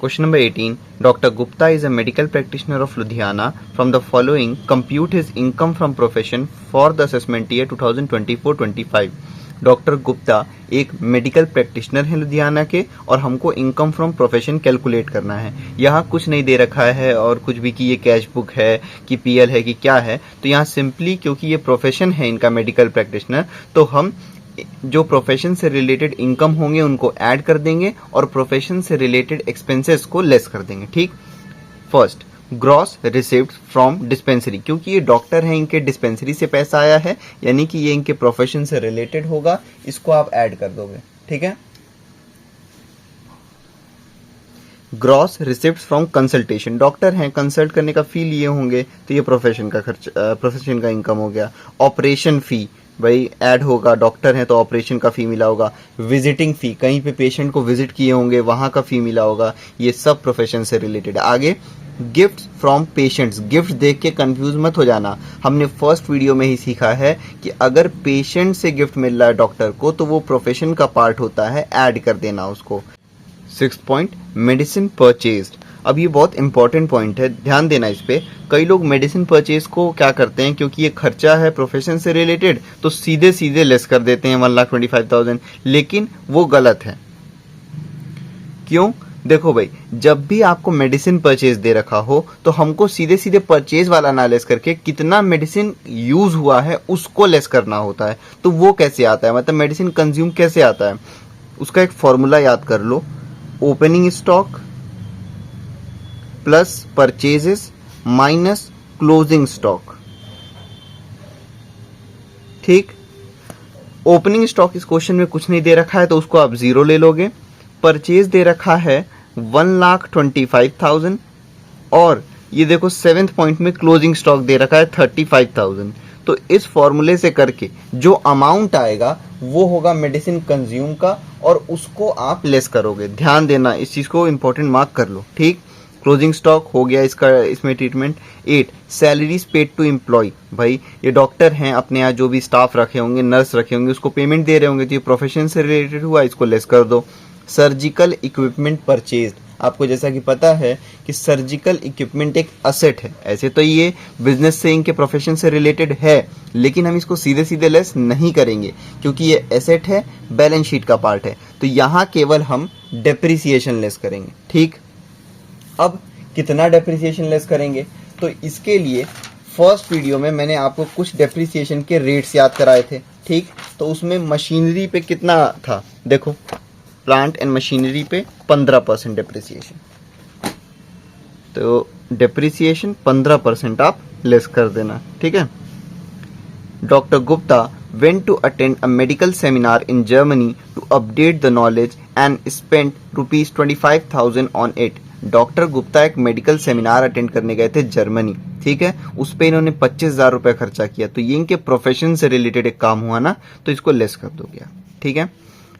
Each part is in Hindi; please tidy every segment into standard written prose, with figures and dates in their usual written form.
Question number 18. Dr. Gupta is a medical practitioner of Ludhiana. From the following, compute his income from profession for the assessment year 2024-25. Doctor Gupta एक मेडिकल प्रैक्टिशनर हैं लुधियाना के और हमको इनकम फ्रॉम प्रोफेशन कैलकुलेट करना है। यहाँ कुछ नहीं दे रखा है और कुछ भी कि ये कैश बुक है कि पीएल है कि क्या है, तो यहाँ सिंपली क्योंकि ये प्रोफेशन है इनका मेडिकल प्रैक्टिशनर, तो हम जो प्रोफेशन से रिलेटेड इनकम होंगे उनको ऐड कर देंगे और प्रोफेशन से रिलेटेड एक्सपेंसेस को लेस कर देंगे। ठीक। First, gross receipt from dispensary, क्योंकि ये डॉक्टर हैं इनके डिस्पेंसरी से पैसा आया है, यानी कि ये इनके प्रोफेशन से रिलेटेड होगा, इसको आप ऐड कर दोगे। ठीक है। Gross receipt from consultation, doctor हैं कंसल्ट करने का फी लिए होंगे, तो ये प्रोफेशन का खर्च, प्रोफेशन का इनकम हो गया। ऑपरेशन फी भाई ऐड होगा, डॉक्टर हैं तो ऑपरेशन का फी मिला होगा। विजिटिंग फी, कहीं पे पेशेंट को विजिट किए होंगे वहां का फी मिला होगा, ये सब प्रोफेशन से रिलेटेड। आगे गिफ्ट फ्रॉम पेशेंट्स, गिफ्ट देख के कंफ्यूज मत हो जाना, हमने फर्स्ट वीडियो में ही सीखा है कि अगर पेशेंट से गिफ्ट मिल रहा है डॉक्टर को तो वो प्रोफेशन का पार्ट होता है, ऐड कर देना उसको। 6 पॉइंट, मेडिसिन परचेज्ड, अब ये बहुत इंपॉर्टेंट पॉइंट है, ध्यान देना इस पे। कई लोग मेडिसिन परचेज को क्या करते हैं, क्योंकि ये खर्चा है प्रोफेशन से रिलेटेड, तो सीधे सीधे लेस कर देते हैं 1,25,000, लेकिन वो गलत है। क्यों? देखो भाई, जब भी आपको मेडिसिन परचेज दे रखा हो तो हमको सीधे सीधे परचेज वाला ना लेस करके कितना मेडिसिन यूज हुआ है उसको लेस करना होता है। तो वो कैसे आता है, मतलब मेडिसिन कंज्यूम कैसे आता है, उसका एक फॉर्मूला याद कर लो। Opening stock plus purchases minus closing stock. ठीक। ओपनिंग स्टॉक इस क्वेश्चन में कुछ नहीं दे रखा है तो उसको आप 0 ले लोगे। परचेज दे रखा है 1,25,000 और ये देखो 7th पॉइंट में क्लोजिंग स्टॉक दे रखा है 35,000। तो इस फॉर्मूले से करके जो अमाउंट आएगा वो होगा मेडिसिन कंज्यूम का और उसको आप लेस करोगे। ध्यान देना इस चीज को, इंपॉर्टेंट मार्क कर लो। ठीक। क्लोजिंग स्टॉक हो गया इसका, इसमें treatment. 8, salaries paid to employ, भाई ये डॉक्टर हैं अपने यहाँ जो भी स्टाफ रखे होंगे, नर्स रखे होंगे, उसको पेमेंट दे रहे होंगे, तो ये प्रोफेशन से रिलेटेड हुआ, इसको लेस कर दो। सर्जिकल इक्विपमेंट परचेज, आपको जैसा कि पता है कि सर्जिकल इक्विपमेंट एक असेट है, ऐसे तो ये बिजनेस से इनके प्रोफेशन से रिलेटेड है, लेकिन हम इसको सीधे सीधे लेस नहीं करेंगे क्योंकि ये एसेट है, बैलेंस शीट का पार्ट है, तो यहाँ केवल हम डेप्रिसिएशन लेस करेंगे। ठीक। अब कितना डेप्रिसिएशन लेस करेंगे, तो इसके लिए फर्स्ट वीडियो में मैंने आपको कुछ डेप्रिसिएशन के रेट्स याद कराए थे। ठीक। तो उसमें मशीनरी पे कितना था, देखो प्लांट एंड मशीनरी पे 15% डेप्रिसिएशन, तो डेप्रिसिएशन 15% आप लेस कर देना। ठीक है। Doctor Gupta went to attend a medical seminar in Germany to update the knowledge and spent rupees 25,000 on it. Doctor Gupta एक मेडिकल सेमिनार अटेंड करने गए थे जर्मनी। ठीक है। उस पे इन्होंने 25,000 रुपए खर्चा किया, तो ये इनके प्रोफेशन से रिलेटेड एक काम हुआ ना, तो इसको लेस कर दो गया। ठीक है।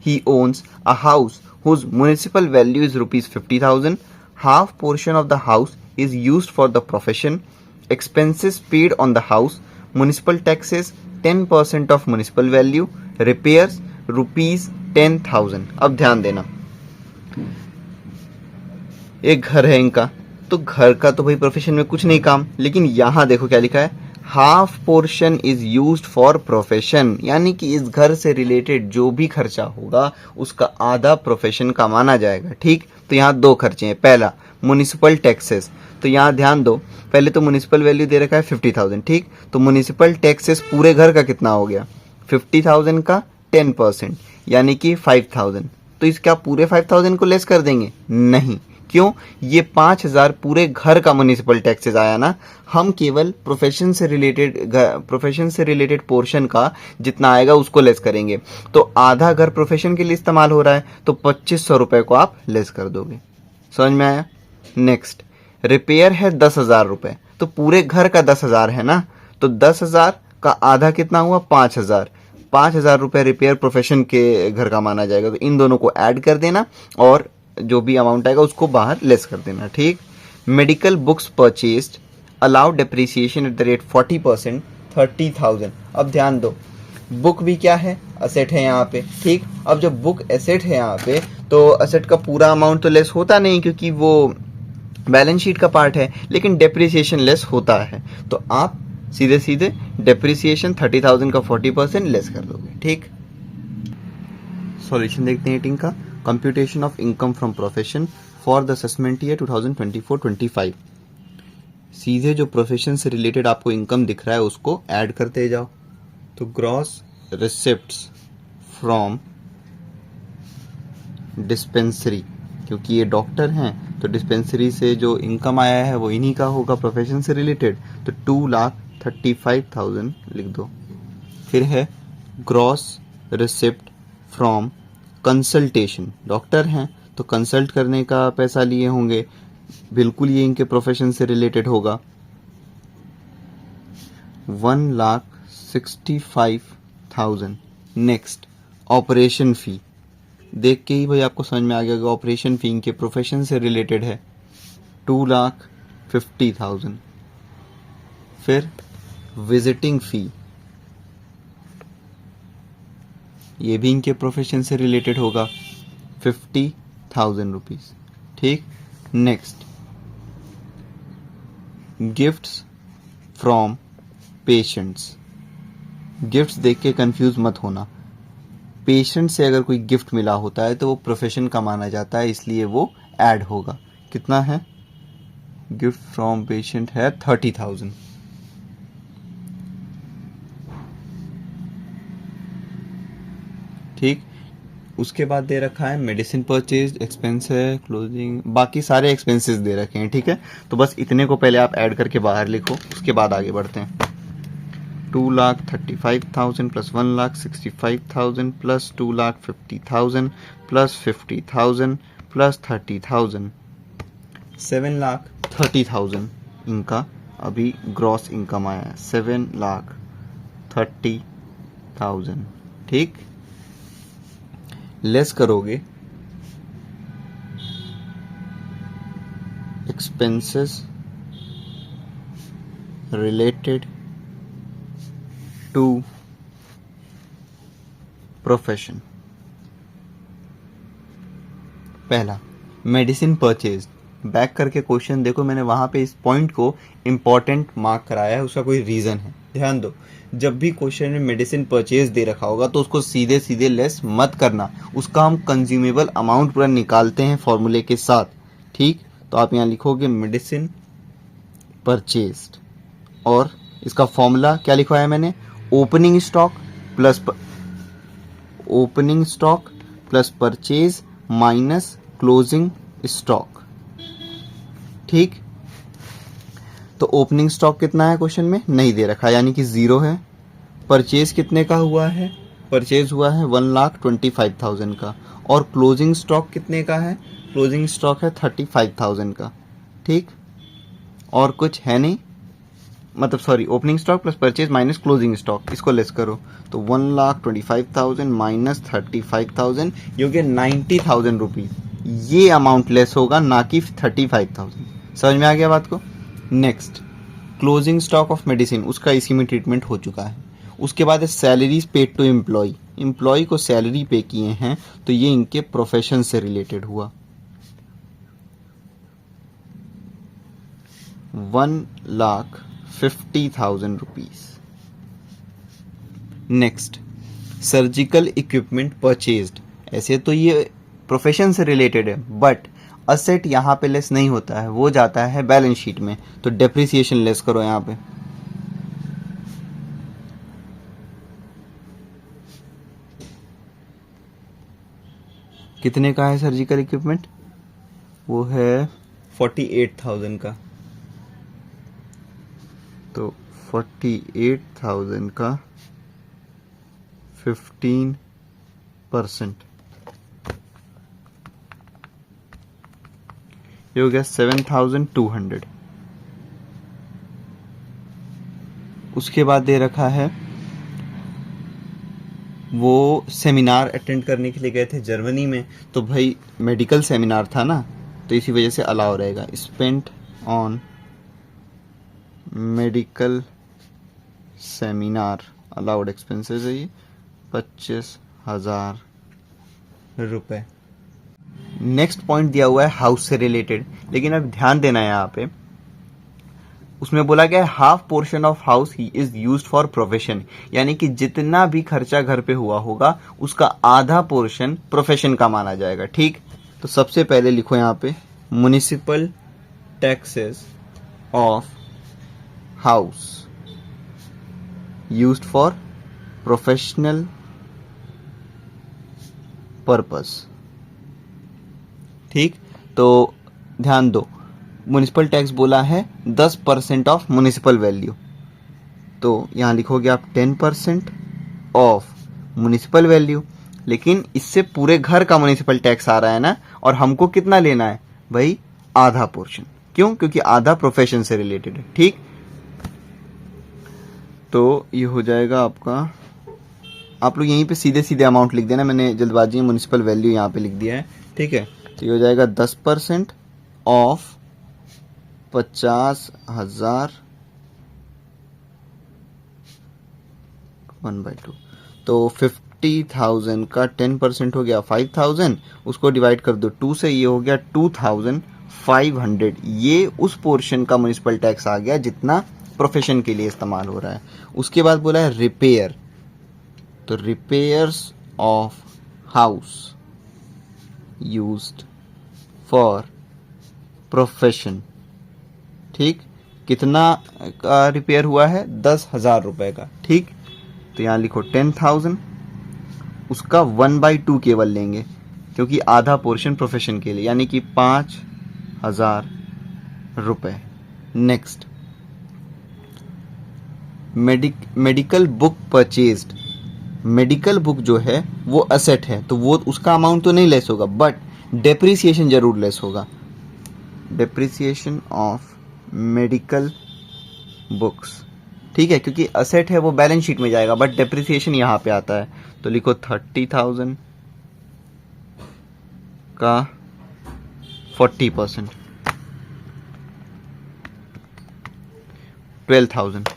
He owns a house whose municipal value is rupees 50,000. Half portion of the house is used for the profession. Expenses paid on the house. Municipal taxes 10% of municipal value. Repairs rupees 10,000. अब ध्यान देना, एक घर है इनका, तो घर का तो भाई प्रोफेशन में कुछ नहीं काम, लेकिन यहाँ देखो क्या लिखा है, half portion is used for profession, यानी कि इस घर से रिलेटेड जो भी खर्चा होगा उसका आधा प्रोफेशन का माना जाएगा। ठीक। तो यहाँ 2 खर्चे हैं। पहला म्युनिसिपल टैक्सेस, तो यहाँ ध्यान दो, पहले तो म्युनिसिपल वैल्यू दे रखा है 50,000। ठीक। तो म्युनिसिपल टैक्सेस पूरे घर का कितना हो गया, 50,000 का 10% यानी कि 5,000। तो इसका पूरे 5,000 को लेस कर देंगे? नहीं। क्यों? ये 5,000 पूरे घर का म्युनिसिपल टैक्सेस आया ना, हम केवल प्रोफेशन से रिलेटेड पोर्शन का जितना आएगा उसको लेस करेंगे। तो आधा घर प्रोफेशन के लिए इस्तेमाल हो रहा है, तो 2,500 रुपए को आप लेस कर दोगे। समझ में आया? नेक्स्ट, रिपेयर है 10,000 रुपए, तो पूरे घर का 10,000 है ना, तो 10,000 का आधा कितना हुआ, 5,000। 5,000 रुपए रिपेयर प्रोफेशन के घर का माना जाएगा, तो इन दोनों को ऐड कर देना और जो भी अमाउंट आएगा उसको बाहर लेस कर देना। ठीक। Medical books purchased allow depreciation at the rate 40%, 30,000। अब ध्यान दो, बुक भी क्या है, असेट है यहाँ पे, ठीक। अब जब बुक एसेट है यहाँ पे तो असेट का पूरा अमाउंट तो लेस होता नहीं क्योंकि वो बैलेंस शीट का पार्ट है, लेकिन डेप्रिसिएशन लेस होता है। तो आप सीधे सीधे डेप्रिसिएशन 30,000 का 40% लेस कर दोगे, ठीक। सॉल्यूशन देखते हैं 18 का। Computation of income from profession for the assessment year 2024-25। सीधे जो प्रोफेशन से रिलेटेड आपको इनकम दिख रहा है उसको ऐड करते जाओ। तो ग्रॉस रिसिप्ट्स फ्रॉम डिस्पेंसरी, क्योंकि ये डॉक्टर हैं तो डिस्पेंसरी से जो इनकम आया है वो इन्हीं का होगा प्रोफेशन से रिलेटेड, तो 2,35,000 लिख दो। फिर है gross receipt from consultation, doctor हैं तो कंसल्ट करने का पैसा लिए होंगे, बिल्कुल ये इनके प्रोफेशन से रिलेटेड होगा, 1,65,000। नेक्स्ट ऑपरेशन फी, देख के ही भाई आपको समझ में आ गया कि ऑपरेशन फी इनके प्रोफेशन से रिलेटेड है, 2,50,000। फिर विजिटिंग फी, ये भी इनके प्रोफेशन से रिलेटेड होगा, 50,000 रुपीज, ठीक। Next gifts from patients, gifts देख के कंफ्यूज मत होना, पेशेंट से अगर कोई गिफ्ट मिला होता है तो वो प्रोफेशन का माना जाता है, इसलिए वो ऐड होगा। कितना है? गिफ्ट फ्रॉम पेशेंट है 30,000। ठीक, उसके बाद दे रखा है मेडिसिन परचेज एक्सपेंस है, क्लोजिंग, बाकी सारे एक्सपेंसेस दे रखे हैं, ठीक है। तो बस इतने को पहले आप ऐड करके बाहर लिखो, उसके बाद आगे बढ़ते हैं। 2,35,000 प्लस 1,65,000 प्लस 2,50,000 प्लस 50,000 प्लस 30,000, 7,30,000 इनका अभी ग्रॉस इनकम आया है, 7,30,000, ठीक। लेस करोगे एक्सपेंसेस रिलेटेड टू प्रोफेशन। पहला मेडिसिन परचेज, बैक करके क्वेश्चन देखो, मैंने वहां पे इस पॉइंट को इंपॉर्टेंट मार्क कराया है, उसका कोई रीजन है, ध्यान दो। जब भी क्वेश्चन में मेडिसिन परचेज दे रखा होगा तो उसको सीधे सीधे लेस मत करना, उसका हम कंज्यूमेबल अमाउंट पूरा निकालते हैं फॉर्मूले के साथ, ठीक। तो आप यहाँ लिखोगे मेडिसिन परचेज्ड, और इसका फॉर्मूला क्या लिखवाया मैंने, opening stock plus purchase minus closing stock, ठीक। तो ओपनिंग स्टॉक कितना है क्वेश्चन में नहीं दे रखा, यानी कि 0 है। परचेज कितने का हुआ है, परचेज हुआ है 1,25,000 का, और क्लोजिंग स्टॉक कितने का है, क्लोजिंग स्टॉक है 35,000 का, ठीक। और कुछ है नहीं, मतलब sorry, opening stock plus purchase minus closing stock, इसको लेस करो तो 1,25,000 माइनस 35,000, ये हो गया 90,000 रुपीज। ये अमाउंट लेस होगा, ना कि 35,000। समझ में आ गया बात को। Next closing stock of medicine, उसका इसी में ट्रीटमेंट हो चुका है। उसके बाद salaries paid to employ, employ को सैलरी पे किए हैं तो ये इनके प्रोफेशन से रिलेटेड हुआ, 1,50,000 rupees. Next surgical equipment purchased, ऐसे तो ये प्रोफेशन से रिलेटेड है, बट असेट यहाँ पे लेस नहीं होता है, वो जाता है बैलेंस शीट में, तो डेप्रिसिएशन लेस करो यहाँ पे। कितने का है सर्जिकल इक्विपमेंट, वो है 48,000 का, तो 48,000 का 15%, ये हो गया 7,200। उसके बाद दे रखा है वो सेमिनार अटेंड करने के लिए गए थे जर्मनी में, तो भाई मेडिकल सेमिनार था ना, तो इसी वजह से अलाउ रहेगा। Spent on medical seminar allowed expenses है ये, 25,000 रुपए। नेक्स्ट पॉइंट दिया हुआ है हाउस से रिलेटेड, लेकिन अब ध्यान देना है यहाँ पे, उसमें बोला गया है half portion of house is used for profession, यानी कि जितना भी खर्चा घर पे हुआ होगा उसका आधा पोर्शन प्रोफेशन का माना जाएगा। ठीक, तो सबसे पहले लिखो यहाँ पे municipal taxes of house used for professional purpose. ठीक, तो ध्यान दो, म्युनिसिपल टैक्स बोला है 10% ऑफ म्युनिसिपल वैल्यू, तो यहां लिखोगे आप 10% ऑफ म्युनिसिपल वैल्यू, लेकिन इससे पूरे घर का म्युनिसिपल टैक्स आ रहा है ना, और हमको कितना लेना है भाई, आधा पोर्शन। क्यों? क्योंकि आधा प्रोफेशन से रिलेटेड है। ठीक, तो ये हो जाएगा आपका, आप लोग यहीं पे सीधे सीधे अमाउंट लिख देना, मैंने जल्दबाजी में म्युनिसिपल वैल्यू यहाँ पे लिख दिया है। ठीक है, तो ये हो जाएगा 10% ऑफ 50,000 1/2, तो 50,000 का 10% हो गया 5,000, उसको डिवाइड कर दो 2 से, ये हो गया 2,500। ये उस पोर्शन का म्युनिसिपल टैक्स आ गया जितना प्रोफेशन के लिए इस्तेमाल हो रहा है। उसके बाद बोला है रिपेयर, तो repairs of house used for profession. ठीक, कितना का रिपेयर हुआ है, 10,000 रुपए का। ठीक, तो यहां लिखो 10,000, उसका 1/2 केवल लेंगे क्योंकि आधा पोर्शन प्रोफेशन के लिए, यानी कि 5,000 रुपए। Next, medical book purchased, medical book जो है वो असेट है, तो वो उसका अमाउंट तो नहीं लेस होगा, बट डेप्रिसिएशन जरूर लेस होगा। डेप्रिसिएशन ऑफ मेडिकल बुक्स, ठीक है, क्योंकि असेट है वो बैलेंस शीट में जाएगा, बट डेप्रिसिएशन यहां पे आता है, तो लिखो 30,000 का 40%, 12,000।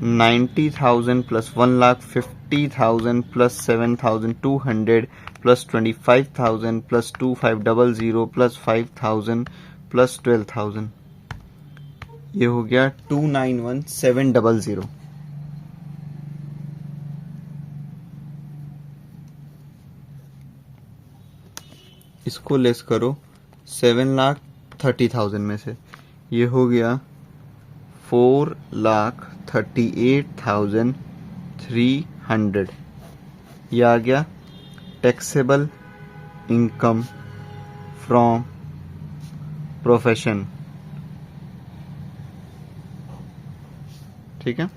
$90,000 plus 1,50,000 plus 7,200 plus 25,000 plus 2,500 plus 5,000 plus 12,000, ये हो गया 291,700। इसको लेस करो 7,30,000 में से, ये हो गया 4,38,300। यह आ गया टैक्सेबल इनकम फ्रॉम प्रोफेशन। ठीक है।